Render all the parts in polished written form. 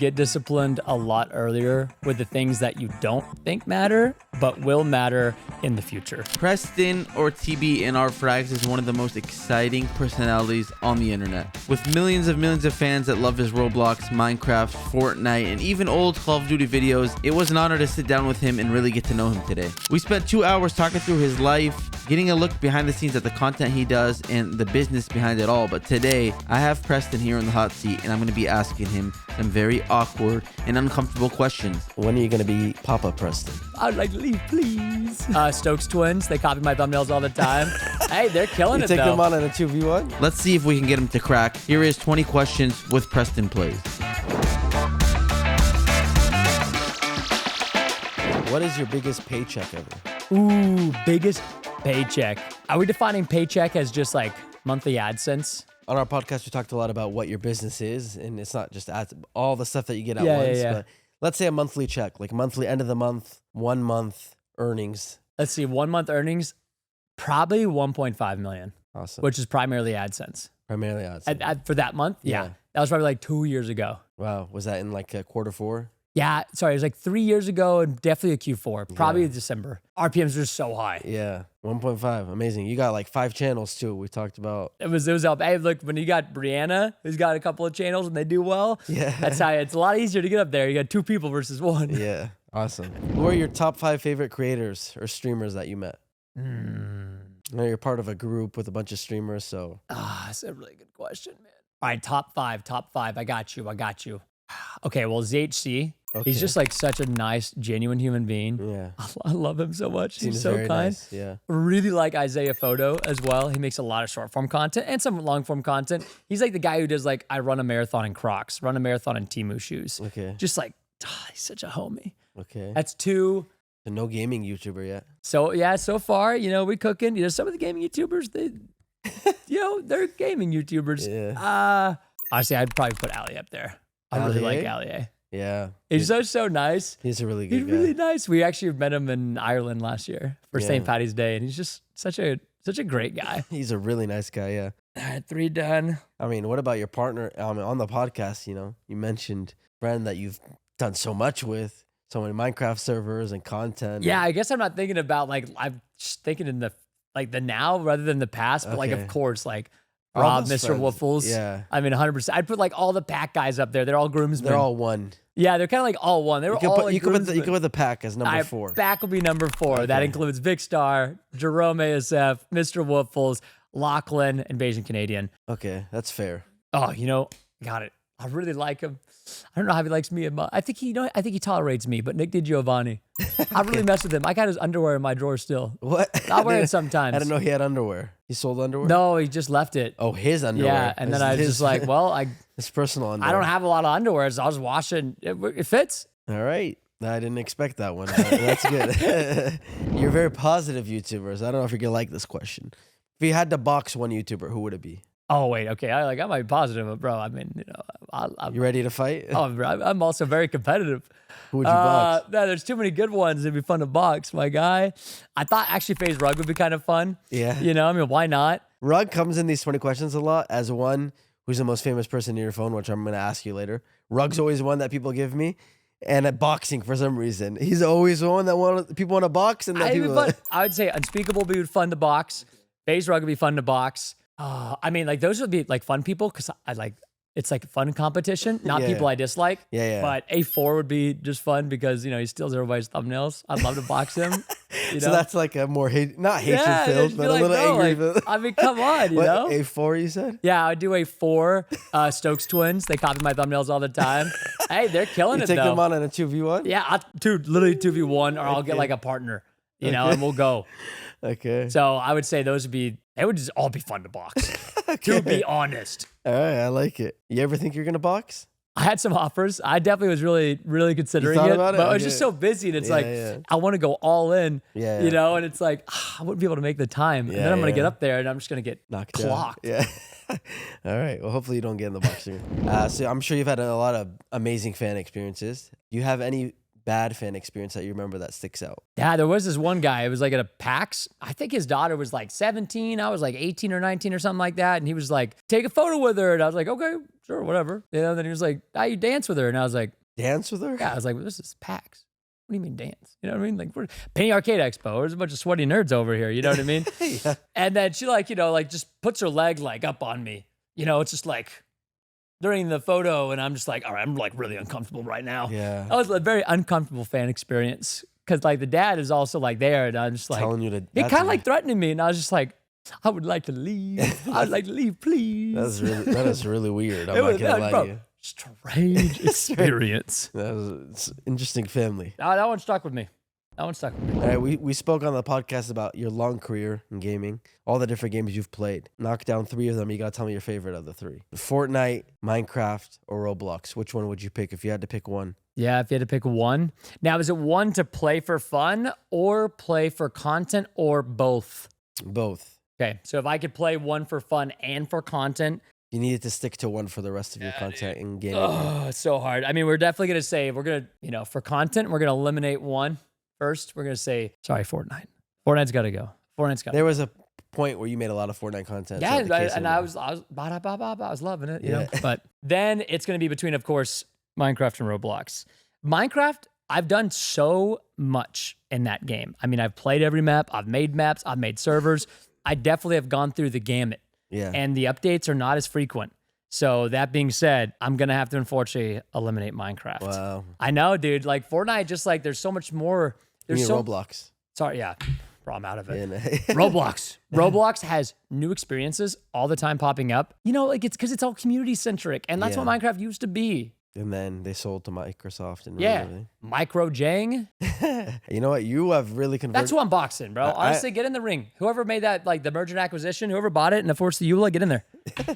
get disciplined a lot earlier with the things that you don't think matter, but will matter in the future. Preston, or TB in our frags, is one of the most exciting personalities on the internet. With millions of fans that love his Roblox, Minecraft, Fortnite, and even old Call of Duty videos, it was an honor to sit down with him and really get to know him today. We spent 2 hours talking through his life, getting a look behind the scenes at the content he does and the business behind it all. But today, I have Preston here in the hot seat, and I'm going to be asking him some very awkward and uncomfortable questions. When are you going to be Papa Preston? I'd like to leave, please. Stokes twins, they copy my thumbnails all the time. Hey, they're killing You it, take though. them on in a 2v1? Let's see if we can get him to crack. Here is 20 questions with PrestonPlayz. What is your biggest paycheck ever? Ooh, biggest paycheck. Are we defining paycheck as just like monthly AdSense? On our podcast, we talked a lot about what your business is, and it's not just ads, all the stuff that you get at Yeah, once. yeah. But let's say a monthly check, like monthly end of the month, 1 month earnings. Let's see, 1 month earnings, probably 1.5 million, Awesome. which is primarily AdSense. Primarily ads. For that month? Yeah. That was probably like 2 years ago. Wow. Was that in like Q4? Yeah, sorry, it was like 3 years ago and definitely a Q4, probably December. RPMs are so high. Yeah. 1.5. Amazing. You got like 5 channels too. We talked about. It was up. Hey, look, when you got Brianna, who's got a couple of channels and they do well, Yeah. that's how it's a lot easier to get up there. You got 2 people versus 1. Yeah. Awesome. Who are your top 5 favorite creators or streamers that you met? I know you're part of a group with a bunch of streamers, so. That's a really good question, man. All right, top five. I got you. Okay, well, ZHC. Okay. He's just like such a nice, genuine human being. Yeah. I love him so much. Seems He's so very kind. nice. Yeah. Really like Isaiah Photo as well. He makes a lot of short form content and some long form content. He's like the guy who does like, I run a marathon in Crocs, run a marathon in Temu shoes. Okay. Just like, he's such a homie. Okay. That's 2. So no gaming YouTuber yet. So yeah, so far, we cooking. Some of the gaming YouTubers, they, they're gaming YouTubers. Yeah. Honestly, I'd probably put Ali up there. I really like Ali. Yeah. He's so nice. He's a really good He's guy. really nice. We actually met him in Ireland last year for St. Paddy's Day, and he's just such a great guy. He's a really nice guy, yeah. All right, 3 done. I mean, what about your partner on the podcast? You mentioned Bren that you've done so much with, so many Minecraft servers and content. Yeah, I guess I'm not thinking about I'm just thinking in the now rather than the past, but Okay. of course, All Rob, those Mr. friends. Waffles. Yeah. I mean, 100%. I'd put all the pack guys up there. They're all groomsmen. They're all one. Yeah, they're kind of like all one. They were all You could put the pack as number 4. Back will be number 4. That Okay. includes Vic Star, Jerome ASF, Mr. Waffles, Lachlan, and Bayesian Canadian. Okay, that's fair. Oh, got it. I really like him. I don't know how he likes me. I think he tolerates me, but Nick DiGiovanni. I really mess with him. I got his underwear in my drawer still. What? I wear it sometimes. I didn't know he had underwear. He sold underwear? No, he just left it. Oh, his underwear. Yeah, and then I was just like, well, his personal underwear. I don't have a lot of underwear, so I was washing. It fits. All right. I didn't expect that one. That's good. You're a very positive YouTuber, so I don't know if you're going to like this question. If you had to box one YouTuber, who would it be? Oh, wait. Okay. I might be positive, but bro, I mean, You ready to fight? Oh, I'm also very competitive. Who would you box? No, there's too many good ones. It'd be fun to box, my guy. I thought actually FaZe Rug would be kind of fun. Yeah. I mean, why not? Rug comes in these 20 questions a lot as one who's the most famous person in your phone, which I'm going to ask you later. Rug's always one that people give me. And at boxing, for some reason, he's always the one that people want to box. And that I would say Unspeakable would be fun to box. FaZe Rug would be fun to box. I mean, those would be fun people because it's like a fun competition, not people I dislike. Yeah. But A4 would be just fun because he steals everybody's thumbnails. I'd love to box him. So that's like a more not hatred filled, but a little angry filled. I mean, come on, you know. A4 you said? Yeah, I would do A4. Stokes twins. They copy my thumbnails all the time. Hey, they're killing You it take though. them on in a 2v1? Yeah, literally 2v1, or I'll get a partner. And we'll go. Okay. So I would say they would just all be fun to box. To be honest. All right, I like it. You ever think you're gonna box? I had some offers. I definitely was really, really considering thought it, about it? but I was Okay. just so busy, and it's Yeah. I want to go all in. Yeah. And it's I wouldn't be able to make the time, and then I'm gonna get up there, and I'm just gonna get Knocked clocked. down. Yeah. All right. Well, hopefully you don't get in the boxing ring. So I'm sure you've had a lot of amazing fan experiences. Do you have any bad fan experience that you remember that sticks out? Yeah, there was this one guy. It was like at a PAX. I think his daughter was like 17. I was like 18 or 19 or something like that. And he was like, take a photo with her. And I was like, okay, sure, whatever. You know, and then he was like, you dance with her. And I was like, Dance with her? yeah. I was like, well, this is PAX. What do you mean dance? You know what I mean? Like, we're Penny Arcade Expo. There's a bunch of sweaty nerds over here. You know what I mean? Yeah. And then she like, you know, like just puts her leg like up on me. You know, it's just like during the photo. And I'm just like, all right, I'm like really uncomfortable right now. Yeah. That was a very uncomfortable fan experience. Cause like the dad is also like there. And I'm just like, Telling you to. he kind of like threatening me. And I was just like, I would like to leave. I would like to leave, please. That is really weird. I'm not gonna lie to you. Strange experience. It's interesting family. That one stuck with me. That one stuck with me. All right, we spoke on the podcast about your long career in gaming, all the different games you've played. Knock down 3 of them. You gotta tell me your favorite of the 3: Fortnite, Minecraft, or Roblox. Which one would you pick if you had to pick one? Yeah, if you had to pick one. Now, is it one to play for fun or play for content or both? Both. Okay, so if I could play one for fun and for content. You needed to stick to one for the rest of your content in gaming. Oh, it's so hard. I mean, we're definitely going to say, for content, we're going to eliminate one first. We're going to say, sorry, Fortnite. Fortnite's got to go. Fortnite's got to go. There was a point where you made a lot of Fortnite content. Yeah, so I was loving it, you know. But then it's going to be between, of course, Minecraft and Roblox. Minecraft, I've done so much in that game. I mean, I've played every map. I've made maps. I've made servers. I definitely have gone through the gamut. Yeah. And the updates are not as frequent. So that being said, I'm going to have to unfortunately eliminate Minecraft. Wow. I know, dude. Like Fortnite, just like there's so much more. There's so Roblox. Sorry, yeah. Bro, I'm out of it. Yeah. Roblox. Roblox has new experiences all the time popping up. You know, like it's because it's all community centric. And that's what Minecraft used to be. And then they sold to Microsoft. And Micro Jang. You know what? You have really converted. That's who I'm boxing, bro. Honestly, get in the ring. Whoever made that, like the merger and acquisition, whoever bought it and enforced the EULA, get in there.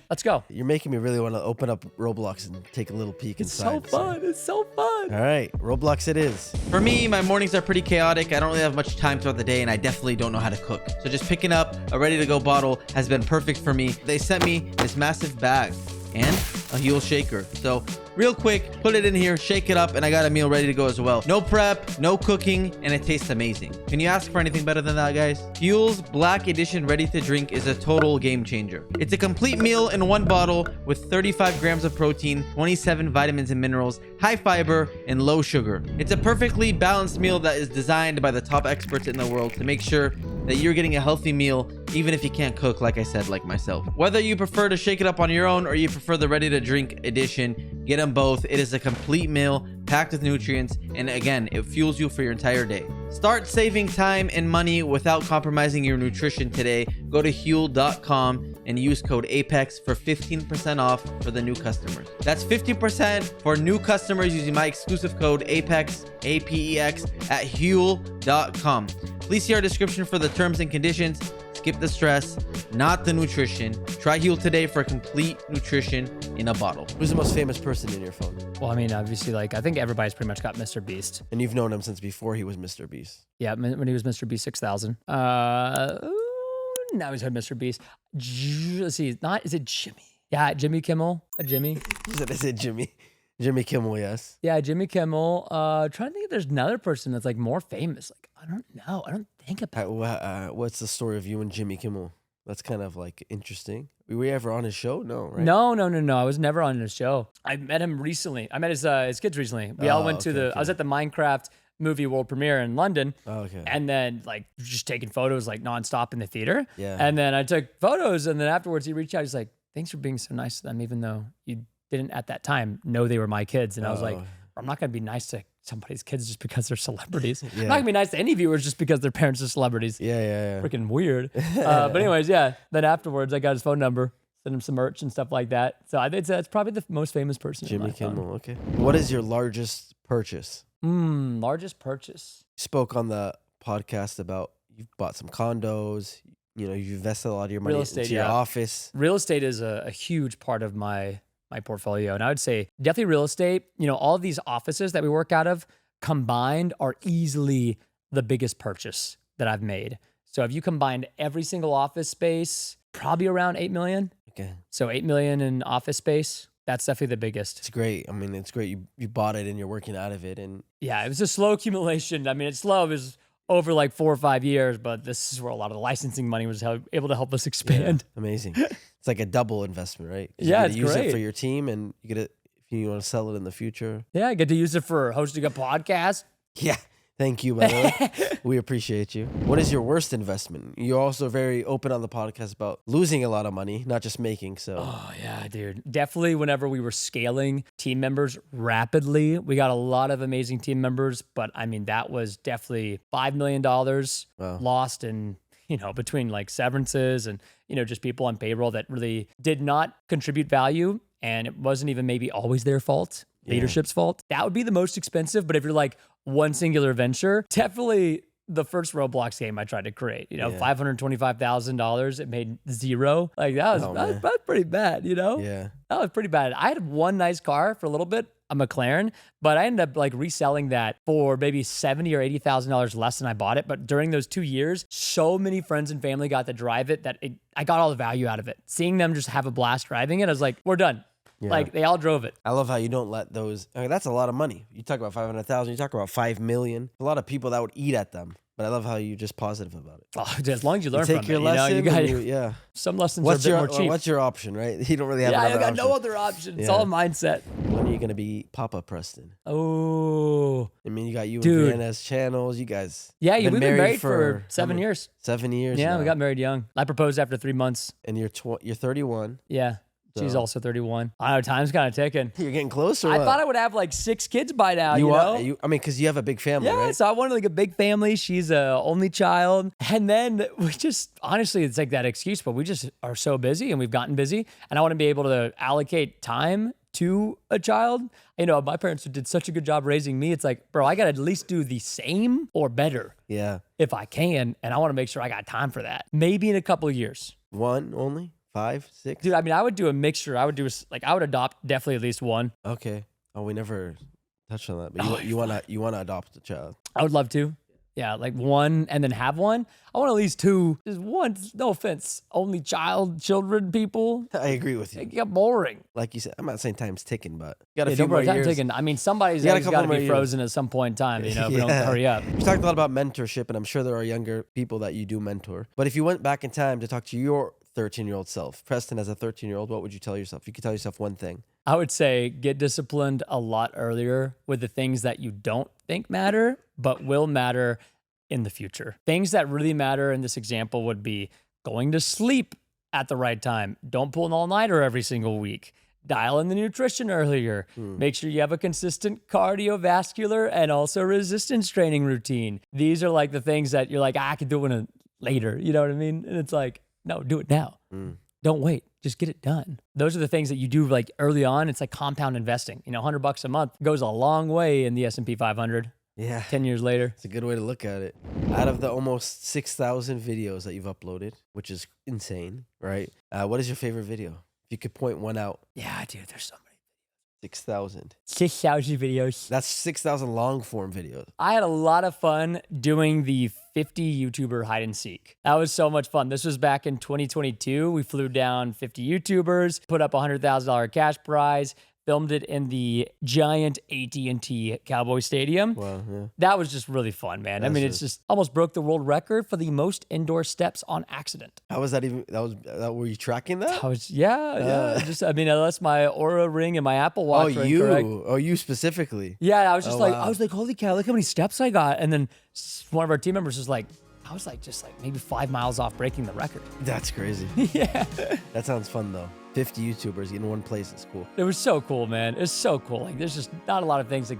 Let's go. You're making me really want to open up Roblox and take a little peek inside. It's so fun. It's so fun. All right. Roblox it is. For me, my mornings are pretty chaotic. I don't really have much time throughout the day, and I definitely don't know how to cook. So just picking up a ready-to-go bottle has been perfect for me. They sent me this massive bag and a Huel shaker. So real quick, put it in here, shake it up, and I got a meal ready to go as well. No prep, no cooking, and it tastes amazing. Can you ask for anything better than that, guys? Huel's Black Edition Ready to Drink is a total game changer. It's a complete meal in one bottle with 35 grams of protein, 27 vitamins and minerals, high fiber, and low sugar. It's a perfectly balanced meal that is designed by the top experts in the world to make sure that you're getting a healthy meal, even if you can't cook, like I said, like myself. Whether you prefer to shake it up on your own or you prefer the ready to drink edition, get them both. It is a complete meal packed with nutrients, and again, it fuels you for your entire day. Start saving time and money without compromising your nutrition today. Go to Huel.com and use code APEX for 15% off for the new customers. That's 50% for new customers using my exclusive code APEX, APEX at Huel.com. Please see our description for the terms and conditions. Skip the stress, not the nutrition. Try Huel today for complete nutrition in a bottle. Who's the most famous person in your phone? Well, I mean, obviously, like, I think everybody's pretty much got Mr. Beast. And you've known him since before he was Mr. Beast. Yeah, when he was Mr. Beast 6000. Now he's had Mr. Beast. Let's see, is it Jimmy? Yeah, Jimmy Kimmel. Jimmy. Is it Jimmy? Jimmy Kimmel, yes. Yeah, Jimmy Kimmel. Trying to think if there's another person that's like more famous. Like, I don't know. I don't think about What's the story of you and Jimmy Kimmel? That's kind of like interesting. Were we ever on his show? No, right? No. I was never on his show. I met him recently. I met his kids recently. We all went to I was at the Minecraft movie world premiere in London. Oh, okay. And then like just taking photos like nonstop in the theater. Yeah. And then I took photos, and then afterwards he reached out. He's like, "Thanks for being so nice to them, even though you didn't at that time know they were my kids." And I was like, I'm not gonna be nice to somebody's kids just because they're celebrities. Yeah. I'm not gonna be nice to any viewers just because their parents are celebrities. Yeah. Freaking weird. But anyways, yeah. Then afterwards, I got his phone number, sent him some merch and stuff like that. So I think that's probably the most famous person. Jimmy Kimmel. Okay. What is your largest purchase? Largest purchase. You spoke on the podcast about you've bought some condos. You know, you've invested a lot of your money into your office. Real estate is a huge part of my portfolio. And I would say definitely real estate. You know, all of these offices that we work out of combined are easily the biggest purchase that I've made. So if you combined every single office space, probably around 8 million. Okay. So 8 million in office space. That's definitely the biggest. It's great. I mean, it's great. You bought it and you're working out of it. And Yeah, it was a slow accumulation. I mean, it's slow. It was over like 4 or 5 years, but this is where a lot of the licensing money was able to help us expand. amazing. It's like a double investment, right? 'Cause Yeah, you it's get to use great. it for your team, and you get it if you want to sell it in the future. Yeah, I get to use it for hosting a podcast. Yeah. Thank you, by the way. We appreciate you. What is your worst investment? You're also very open on the podcast about losing a lot of money, not just making. So, Oh, yeah, dude. Definitely whenever we were scaling team members rapidly, we got a lot of amazing team members, but I mean, that was definitely $5 million lost in, between like severances and, just people on payroll that really did not contribute value. And it wasn't even maybe always their fault, leadership's fault. That would be the most expensive. But if you're like one singular venture, definitely the first Roblox game I tried to create, $525,000, it made zero. Like that was pretty bad, Yeah. That was pretty bad. I had one nice car for a little bit, a McLaren, but I ended up like reselling that for maybe $70,000 or $80,000 less than I bought it. But during those 2 years, so many friends and family got to drive it that I got all the value out of it. Seeing them just have a blast driving it, I was like, we're done. Yeah. Like they all drove it. I love how you don't let those. I mean, that's a lot of money. You talk about 500,000. You talk about 5 million. A lot of people that would eat at them. But I love how you're just positive about it. Oh, as long as you learn Take from your it, lesson. you got Yeah. some lessons What's are a bit your more cheap. What's your option, right? You don't really have I another got option. no other option. It's Yeah. all mindset. When are you gonna be Papa Preston? Oh, I mean, you got you Dude. and Brianna's channels. You guys. yeah, have we've been married for how 7 many- years. 7 years. Yeah, now. we got married young. I proposed after 3 months. And you're 31. Yeah. She's So- also 31. I know, time's kind of ticking. You're getting closer. I thought I would have like 6 kids by now, you know? I mean, because you have a big family, Yeah, right? so I wanted like a big family. She's a only child. And then we just, honestly, it's like that excuse, but we just are so busy and we've gotten busy. And I want to be able to allocate time to a child. My parents did such a good job raising me. It's like, bro, I got to at least do the same or better Yeah. if I can. And I want to make sure I got time for that. Maybe in a couple of years. One only? 5, 6? Dude, I mean, I would do a mixture. I would adopt definitely at least one. Okay. Oh, we never touched on that. But you wanna adopt a child. I would love to. Yeah, like one and then have one. I want at least 2. Just one, no offense. Only children, people. I agree with It you. get boring. Like you said, I'm not saying time's ticking, but you got a Yeah, few don't more worry, time years. ticking. I mean, somebody's You got a got couple to more be years. frozen at some point in time, if we don't hurry up. We talked a lot about mentorship, and I'm sure there are younger people that you do mentor. But if you went back in time to talk to your 13-year-old self, Preston as a 13-year-old, what would you tell yourself? You could tell yourself one thing. I would say get disciplined a lot earlier with the things that you don't think matter, but will matter in the future. Things that really matter in this example would be going to sleep at the right time. Don't pull an all-nighter every single week. Dial in the nutrition earlier. Make sure you have a consistent cardiovascular and also resistance training routine. These are like the things that you're like, I can do it later. You know what I mean? And it's like, no, do it now. Don't wait. Just get it done. Those are the things that you do like early on. It's like compound investing. $100 a month goes a long way in the S&P 500. Yeah. 10 years later. It's a good way to look at it. Out of the almost 6,000 videos that you've uploaded, which is insane, right? What is your favorite video? If you could point one out. Yeah, dude, there's so many. 6,000. 6,000 videos. That's 6,000 long form videos. I had a lot of fun doing the 50 YouTuber hide and seek. That was so much fun. This was back in 2022. We flew down 50 YouTubers, put up a $100,000 cash prize, filmed it in the giant AT&T Cowboy Stadium. Wow, yeah. That was just really fun, man. I mean, it's just almost broke the world record for the most indoor steps on accident. How was that even? Were you tracking that? I was, yeah. Just, I mean, unless my Aura ring and my Apple Watch were incorrect. You specifically. Yeah, I was just Oh, wow. I was like, holy cow, look how many steps I got. And then one of our team members was like, I was like, just like maybe 5 miles off breaking the record. That's crazy. Yeah. That sounds fun though. 50 YouTubers in one place is cool. It was so cool, man. It's so cool. Like, there's just not a lot of things that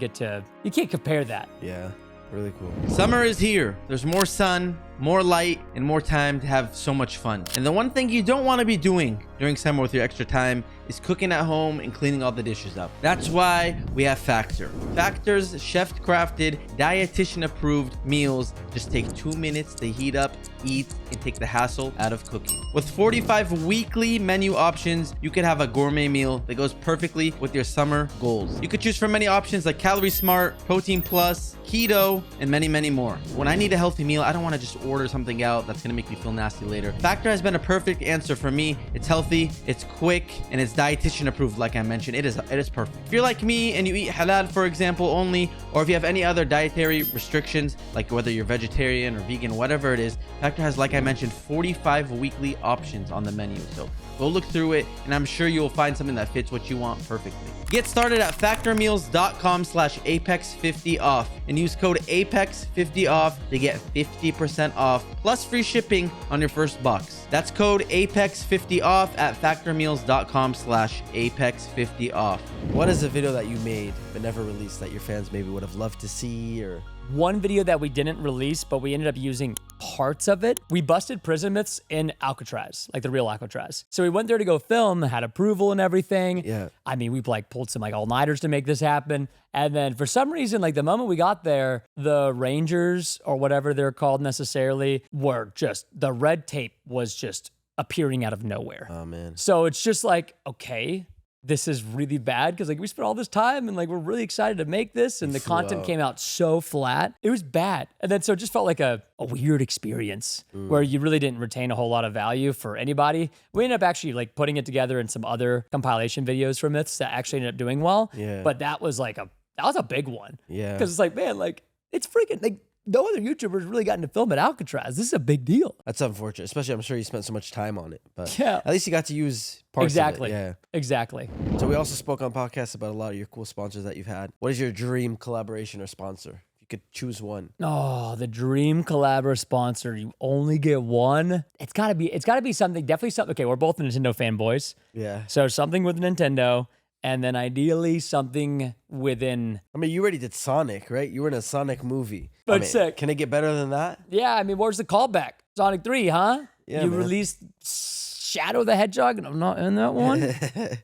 you can't compare that. Yeah, really cool. Summer is here. There's more sun, more light, and more time to have so much fun. And the one thing you don't want to be doing during summer with your extra time is cooking at home and cleaning all the dishes up. That's why we have Factor. Factor's chef-crafted, dietitian-approved meals just take 2 minutes to heat up, eat, and take the hassle out of cooking. With 45 weekly menu options, you could have a gourmet meal that goes perfectly with your summer goals. You could choose from many options like Calorie Smart, Protein Plus, Keto, and many, many more. When I need a healthy meal, I don't want to just order something out that's gonna make me feel nasty later. Factor has been a perfect answer for me. It's healthy, it's quick, and it's dietitian approved. Like I mentioned, it is perfect. If you're like me and you eat halal, for example, only, or if you have any other dietary restrictions, like whether you're vegetarian or vegan, whatever it is, Factor has, like I mentioned, 45 weekly options on the menu. So go look through it, and I'm sure you'll find something that fits what you want perfectly. Get started at factormeals.com/apex50 off and use code apex50 off to get 50% off plus free shipping on your first box. That's code apex50 off at factormeals.com/apex50 off. What is a video that you made but never released that your fans maybe would have loved to see? Or one video that we didn't release, but we ended up using parts of it. We busted prison myths in Alcatraz, like the real Alcatraz. So we went there to go film, had approval and everything. Yeah. I mean, we like pulled some like all-nighters to make this happen. And then for some reason, like the moment we got there, the Rangers or whatever they're called necessarily were just, the red tape was just appearing out of nowhere. oh man, So it's just like, okay, this is really bad because like we spent all this time and like we're really excited to make this and the content came out so flat. It was bad. And then so it just felt like a weird experience where you really didn't retain a whole lot of value for anybody. We ended up actually like putting it together in some other compilation videos for myths that actually ended up doing well. Yeah. But that was a big one. Yeah. Because it's like, man, like it's freaking like no other YouTubers really gotten to film at Alcatraz. This is a big deal. that's unfortunate. Especially, I'm sure you spent so much time on it, but Yeah. at least you got to use parts Exactly. of it. Yeah. Exactly. So we also spoke on podcasts about a lot of your cool sponsors that you've had. What is your dream collaboration or sponsor? If you could choose one. Oh, the dream collab sponsor. You only get one. It's gotta be something, definitely something. Okay, we're both Nintendo fanboys. Yeah. So something with Nintendo, and then ideally something within. I mean, you already did Sonic, right? You were in a Sonic movie. But I mean, sick. Can it get better than that? Yeah, I mean, where's the callback? Sonic 3, huh? Yeah, You man. released Shadow the Hedgehog, and I'm not in that one.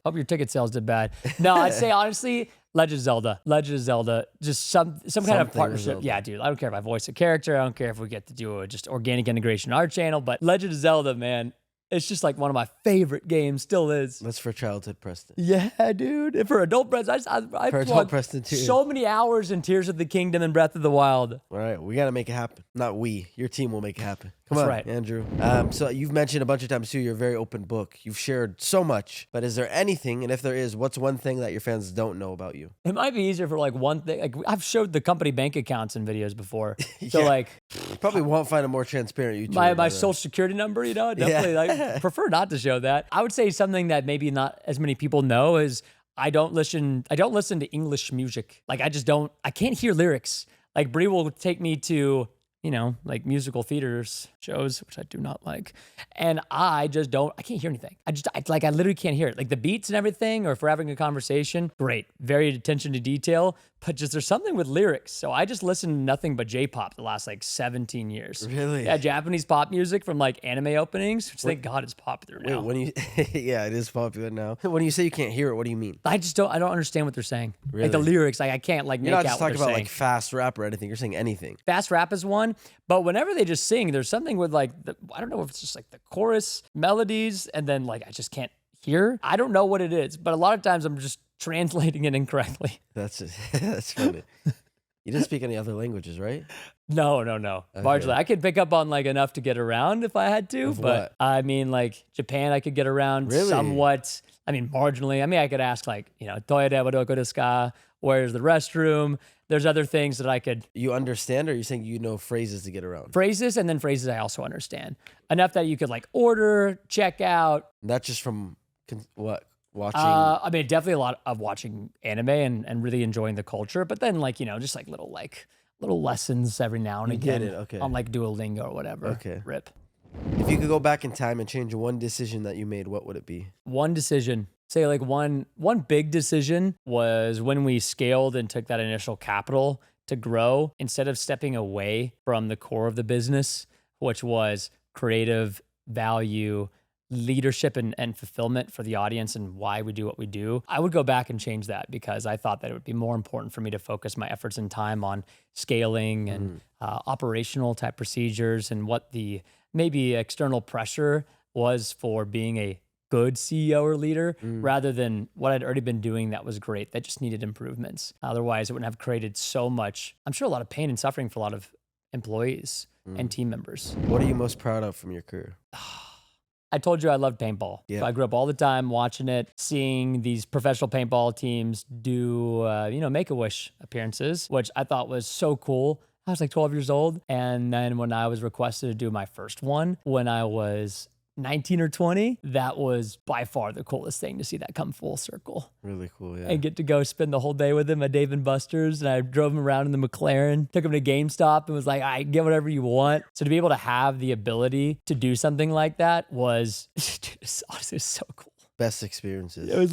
Hope your ticket sales did bad. No, I'd say honestly, Legend of Zelda. Legend of Zelda. Just some kind of Something with partnership. Zelda. Yeah, dude. I don't care if I voice a character. I don't care if we get to do a just organic integration on our channel. But Legend of Zelda, man, it's just like one of my favorite games. Still is. That's for childhood Preston. Yeah, dude. And for adult Preston, I For adult plugged Preston too. so many hours in Tears of the Kingdom and Breath of the Wild. All right, we got to make it happen. Not we. Your team will make it happen. Come That's on, right. Andrew. So you've mentioned a bunch of times too, you're a very open book. You've shared so much, but is there anything, and if there is, what's one thing that your fans don't know about you? It might be easier for like one thing. Like I've showed the company bank accounts in videos before. So Yeah. like You probably won't find a more transparent YouTuber. my by the- social security number, you know, definitely like prefer not to show that. I would say something that maybe not as many people know is I don't listen to English music. Like I can't hear lyrics. Like Brie will take me to, you know, like musical theaters shows, which I do not like. And I can't hear anything. I literally can't hear it. Like the beats and everything, or if we're having a conversation, great. Very attention to detail, but just there's something with lyrics. So I just listen to nothing but J-pop the last like 17 years. Really? Yeah, Japanese pop music from like anime openings, which thank God is popular now. Wait, when you, yeah, it is popular now. When you say you can't hear it, what do you mean? I don't understand what they're saying. Like the Really? lyrics, like I can't like You're make not out just what talking they're about saying. like fast rap or anything. You're saying anything. Fast rap is one, but whenever they just sing, there's something with like I don't know if it's just like the chorus melodies, and then like I just can't hear. I don't know what it is, but a lot of times I'm just translating it incorrectly. That's funny. You didn't speak any other languages, right? No. Largely, I could pick up on like enough to get around if I had to, Of but what? I mean, like Japan, I could get around Really? somewhat. I mean, marginally. I mean, I could ask like, you know, "Toilet wa doko desu ka?" Where's the restroom? There's other things that I could You understand, or are you saying you know phrases to get around? phrases, and then phrases I also understand enough that you could like order, check out. Not just from what watching. I mean, definitely a lot of watching anime and really enjoying the culture, but then like, you know, just like little lessons every now and You again get it, okay. on like Duolingo or whatever. Okay. Rip. If you could go back in time and change one decision that you made, what would it be? One decision. Say like one big decision was when we scaled and took that initial capital to grow, instead of stepping away from the core of the business, which was creative value, leadership and fulfillment for the audience and why we do what we do. I would go back and change that because I thought that it would be more important for me to focus my efforts and time on scaling and operational type procedures and what the maybe external pressure was for being a good CEO or leader rather than what I'd already been doing that was great, that just needed improvements. Otherwise, it wouldn't have created so much, I'm sure, a lot of pain and suffering for a lot of employees. and team members. What are you most proud of from your career? I told you I loved paintball. Yeah. So I grew up all the time watching it, seeing these professional paintball teams do, Make-A-Wish appearances, which I thought was so cool. I was like 12 years old. And then when I was requested to do my first one, when I was 19 or 20, that was by far the coolest thing to see that come full circle. Really cool, yeah. And get to go spend the whole day with him at Dave and Buster's. And I drove him around in the McLaren, took him to GameStop and was like, I get whatever you want. So to be able to have the ability to do something like that was, dude, honestly, it was so cool. Best experiences. It was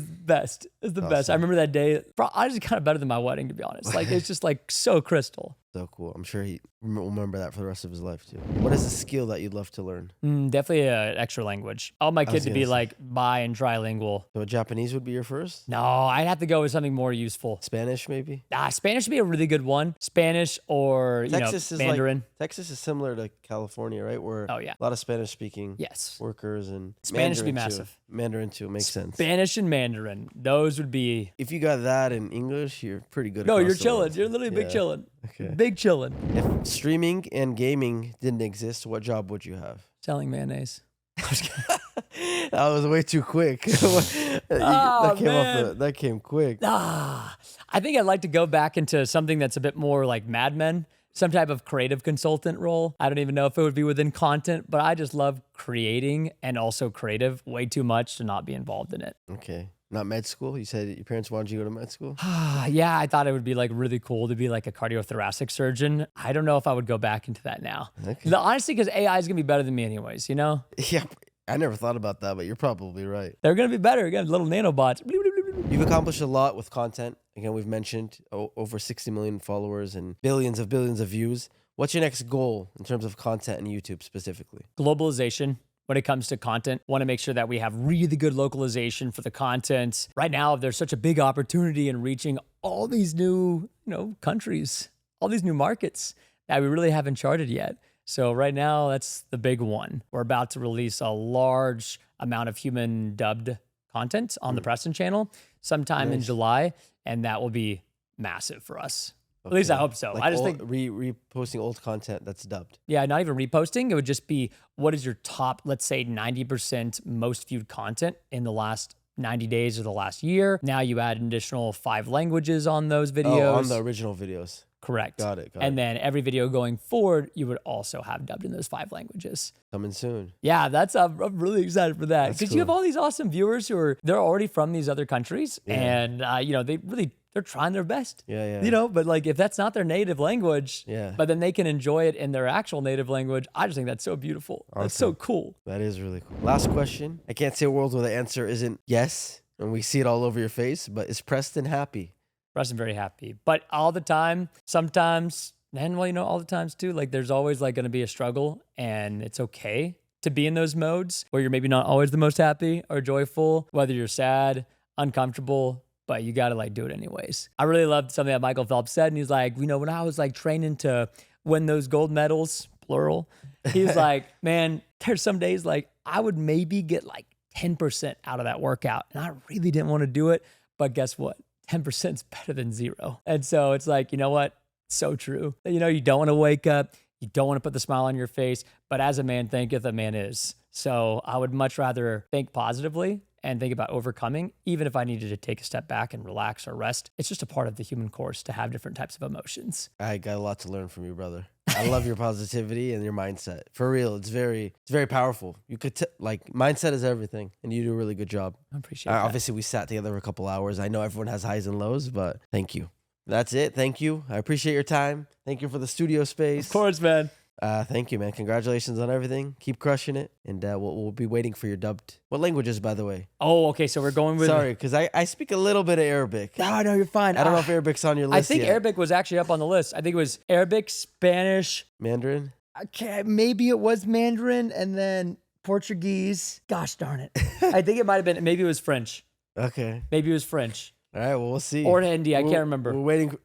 best. It was the best. I Awesome. remember that day. Honestly, kind of better than my wedding, to be honest. Like, it's just like so crystal. So cool. I'm sure he will remember that for the rest of his life too. What is a skill that you'd love to learn? Definitely an extra language. I want my kid to be gonna say. like bi and trilingual. So Japanese would be your first? No, I'd have to go with something more useful. Spanish maybe? Spanish would be a really good one. Spanish or, Texas is Mandarin. like Texas is similar to California, right? Where Oh, yeah. a lot of Spanish speaking Yes. workers and Spanish would be Mandarin, massive. Too. Mandarin too makes sense. Spanish and Mandarin. Those would be. If you got that in English, you're pretty good. No, across you're the chilling. world. You're literally big Yeah. chilling. Okay. Big chilling. If streaming and gaming didn't exist, what job would you have? Selling mayonnaise. That was way too quick. That came quick. I think I'd like to go back into something that's a bit more like Mad Men, some type of creative consultant role. I don't even know if it would be within content, but I just love creating and also creative way too much to not be involved in it. Okay. Not med school? You said your parents wanted you to go to med school? Yeah, I thought it would be like really cool to be like a cardiothoracic surgeon. I don't know if I would go back into that now. Okay. Honestly, because AI is going to be better than me anyways, you know? Yeah, I never thought about that, but you're probably right. They're going to be better. Again, little nanobots. You've accomplished a lot with content. Again, we've mentioned over 60 million followers and billions of views. What's your next goal in terms of content and YouTube specifically? Globalization. When it comes to content, want to make sure that we have really good localization for the content. Right now, there's such a big opportunity in reaching all these new, countries, all these new markets that we really haven't charted yet. So right now, that's the big one. We're about to release a large amount of human dubbed content on the Preston channel sometime in Nice. July, and that will be massive for us. At least I hope so. Like I just old, think reposting old content that's dubbed. Yeah, not even reposting. It would just be what is your top, let's say 90% most viewed content in the last 90 days or the last year. Now you add an additional 5 languages on those videos. Oh, on the original videos. Correct. Got it. And then every video going forward, you would also have dubbed in those 5 languages. Coming soon. Yeah, I'm really excited for that. That's Because you have cool. all these awesome viewers they're already from these other countries. Yeah. And, they're trying their best. Yeah. But like if that's not their native language, Yeah. but then they can enjoy it in their actual native language, I just think that's so beautiful. That's so Awesome. cool. That is really cool. Last question. I can't see a world where the answer isn't yes, and we see it all over your face, but is Preston happy? Preston very happy. But all the time, sometimes, and all the times too, like there's always like going to be a struggle, and it's okay to be in those modes where you're maybe not always the most happy or joyful, whether you're sad, uncomfortable, but you got to like do it anyways. I really loved something that Michael Phelps said. And he's like, when I was like training to win those gold medals, plural, he's like, man, there's some days like I would maybe get like 10% out of that workout. And I really didn't want to do it. But guess what? 10% is better than 0. And so it's like, you know what? So true. You don't want to wake up. You don't want to put the smile on your face. But as a man thinketh, a man is. So I would much rather think positively and think about overcoming, even if I needed to take a step back and relax or rest. It's just a part of the human course to have different types of emotions. I got a lot to learn from you, brother. I love your positivity and your mindset. For real, it's very powerful. You could mindset is everything, and you do a really good job. I appreciate that. Obviously, we sat together for a couple hours. I know everyone has highs and lows, but thank you. That's it. Thank you. I appreciate your time. Thank you for the studio space. Of course, man. Thank you, man. Congratulations on everything. Keep crushing it. And we'll be waiting for your dubbed. What languages, by the way? Oh, okay. So we're going with. Sorry, because I speak a little bit of Arabic. No, you're fine. I don't know if Arabic's on your list I think yet. Arabic was actually up on the list. I think it was Arabic, Spanish. Mandarin? Okay, maybe it was Mandarin and then Portuguese. Gosh darn it. I think it might have been, maybe it was French. Okay. Maybe it was French. All right, well, we'll see. Or Hindi, I can't remember. We're waiting.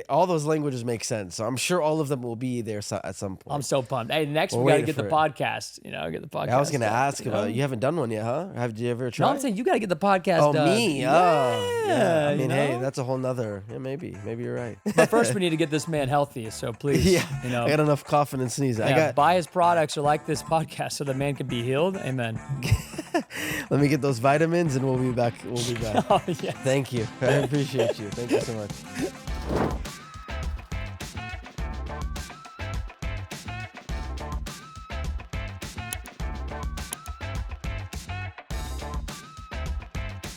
All those languages make sense. So I'm sure all of them will be there at some point. I'm so pumped. Hey, next We're we got to waiting get the for it. podcast. Get the podcast. I was going to done, ask about it. You haven't done one yet, huh? Have you ever tried? No, I'm saying you got to get the podcast Oh, done. me? Yeah. Oh, yeah. I mean, you hey, know? that's a whole nother. Yeah, maybe you're right. But first, we need to get this man healthy. So please, Yeah, you know, I got enough coughing and sneezing. yeah, buy his products or like this podcast so the man can be healed. Amen. Let me get those vitamins and we'll be back. Oh, yeah. Thank you. I appreciate you. Thank you so much.